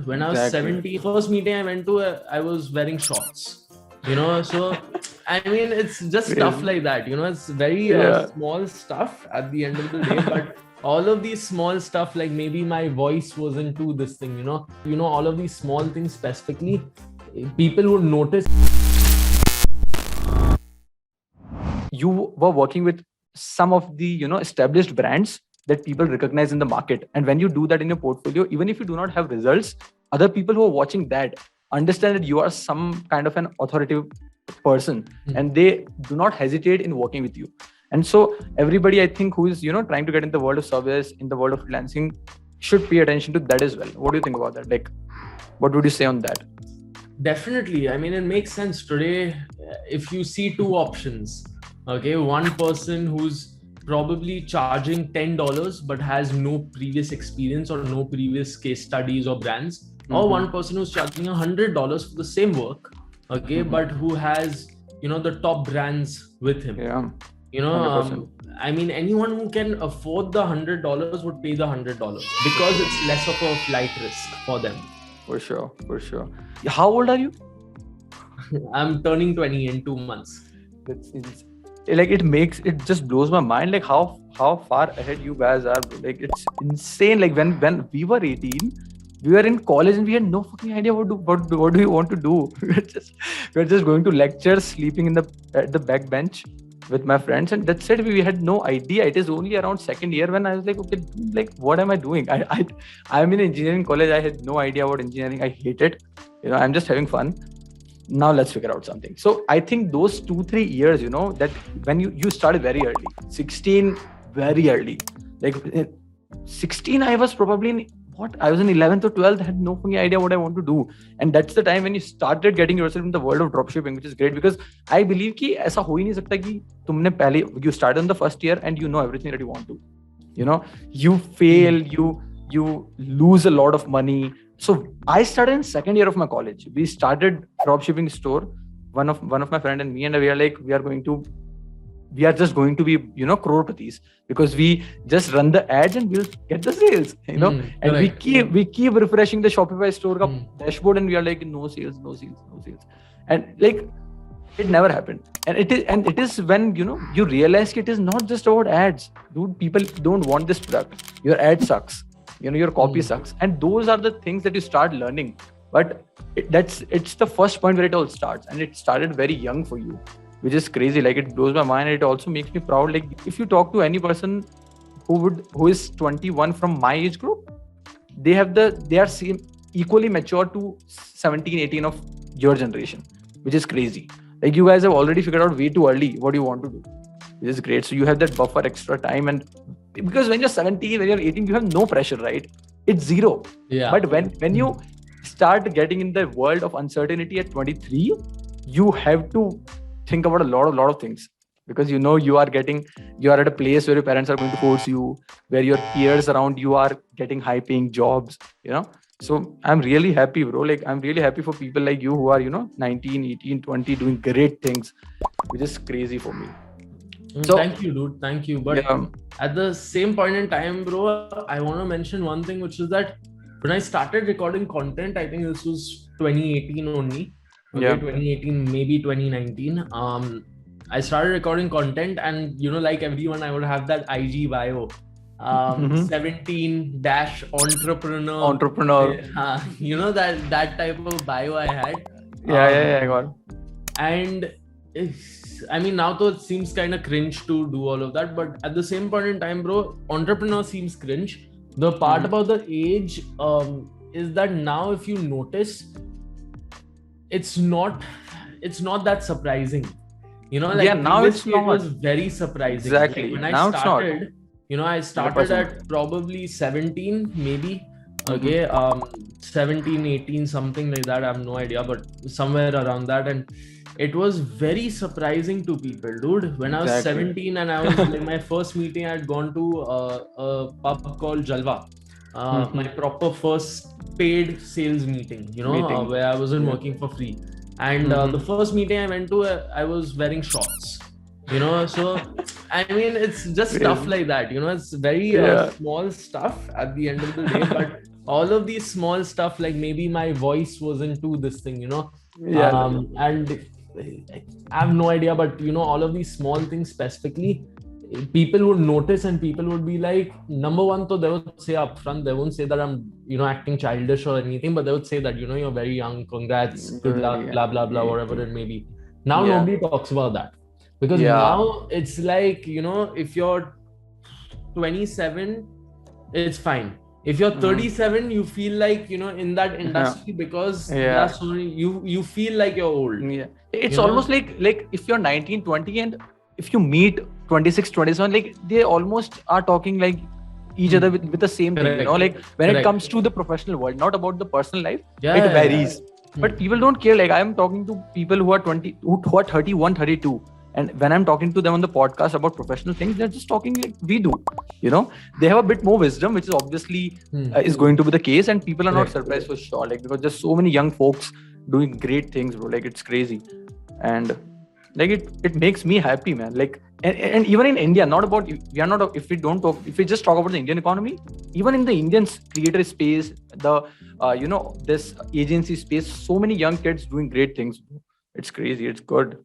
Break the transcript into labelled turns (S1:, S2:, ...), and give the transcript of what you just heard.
S1: When I was 17, first meeting I went to, I was wearing shorts. So I mean, it's just stuff like that. It's very small stuff at the end of the day, but all of these small stuff, like maybe my voice wasn't to this thing. All of these small things specifically, people would notice.
S2: You were working with some of the established brands that people recognize in the market, and when you do that in your portfolio, even if you do not have results, other people who are watching that understand that you are some kind of an authoritative person, and they do not hesitate in working with you. And so everybody, I think, who is trying to get in the world of service, in the world of freelancing, should pay attention to that as well. What do you think about that? Like, what would you say on that?
S1: Definitely. I mean, it makes sense today. If you see two options, okay, one person who's probably charging $10 but has no previous experience or no previous case studies or brands, or one person who's charging $100 for the same work, okay, but who has the top brands with him. I mean, anyone who can afford the $100 would pay the $100 because it's less of a flight risk for them.
S2: For sure. How old are you?
S1: I'm turning 20 in 2 months.
S2: Like, it just blows my mind, like how far ahead you guys are. Like, it's insane. Like, when we were 18, we were in college and we had no fucking idea what do we want to do. we're just going to lectures, sleeping at the back bench with my friends, and that's it. We had no idea. It is only around second year when I was like, okay, like, what am I doing? I'm in engineering college. I had no idea about engineering. I hate it. I'm just having fun. Now let's figure out something. So I think those 2-3 years, that when you started very early, 16 very early, like 16, I was probably I was in 11th or 12th, I had no fucking idea what I want to do. And that's the time when you started getting yourself in the world of dropshipping, which is great, because I believe कि ऐसा हो ही नहीं सकता कि तुमने पहले, you started in the first year and you know everything that you want to, you fail, you lose a lot of money. So I started in second year of my college. We started dropshipping store, one of my friend and me, and we are like, we are just going to be croropatis, because we just run the ads and we'll get the sales, and we keep refreshing the Shopify store ka dashboard, and we are like, no sales, and like, it never happened. And it is when you realize it is not just about ads, dude. People don't want this product. Your ad sucks, your copy sucks, and those are the things that you start learning. But it's the first point where it all starts, and it started very young for you, which is crazy. Like, it blows my mind. It also makes me proud. Like, if you talk to any person who is 21 from my age group, they are equally mature to 17, 18 of your generation, which is crazy. Like, you guys have already figured out way too early what you want to do, which is great. So you have that buffer extra time, and because when you're 17, when you're 18, you have no pressure, right? It's zero.
S1: Yeah.
S2: But when you start getting in the world of uncertainty at 23, you have to think about a lot of things, because you are at a place where your parents are going to force you, where your peers around you are getting high paying jobs, So I'm really happy, bro. Like, I'm really happy for people like you who are 19, 18, 20 doing great things, which is crazy for me.
S1: So, thank you, dude. Thank you. But at the same point in time, bro, I want to mention one thing, which is that when I started recording content, I think this was 2018 only. Okay, 2018, maybe 2019. I started recording content, and like everyone, I would have that IG bio, 17 entrepreneur. That type of bio I had.
S2: I got it.
S1: And I mean, now though it seems kind of cringe to do all of that, but at the same point in time, bro, entrepreneur seems cringe. The part about the age is that now, if you notice, it's not that surprising,
S2: now it's not.
S1: It was very surprising.
S2: Exactly.
S1: Like, when I
S2: now
S1: started, I started 100%. At probably 17, maybe. Okay, 17, 18, something like that. I have no idea, but somewhere around that. And it was very surprising to people, dude. When I was 17 and I was like, my first meeting, I had gone to a pub called Jalwa. My proper first paid sales meeting, where I wasn't working for free. And the first meeting I went to, I was wearing shorts. So I mean, it's just stuff like that. It's very small stuff at the end of the day, but all of these small stuff, like maybe my voice wasn't to this thing,
S2: Yeah.
S1: and I have no idea, but all of these small things specifically, people would notice and people would be like, number one, so they would say upfront, they won't say that I'm, acting childish or anything, but they would say that, you're very young, congrats, good luck,
S2: Yeah.
S1: blah, blah, blah, whatever it may be. Now
S2: Yeah.
S1: nobody talks about that because
S2: Yeah.
S1: now it's like, if you're 27, it's fine. If you're 37, you feel like, in that industry because
S2: Yeah.
S1: that's only you feel like you're old.
S2: Yeah. It's almost like if you're 19, 20 and if you meet 26, 27, like they almost are talking like each other with the same thing, like when it comes to the professional world, not about the personal life, it varies. But people don't care. Like I'm talking to people who are 20, who are 31, 32. And when I'm talking to them on the podcast about professional things, they're just talking like we do. They have a bit more wisdom, which is obviously is going to be the case, and people are not surprised for sure. Like because there's so many young folks doing great things, bro. Like it's crazy, and like it makes me happy, man. Like and even in India, not about we are not if we just talk about the Indian economy, even in the Indian creator space, the this agency space, so many young kids doing great things. It's crazy. It's good.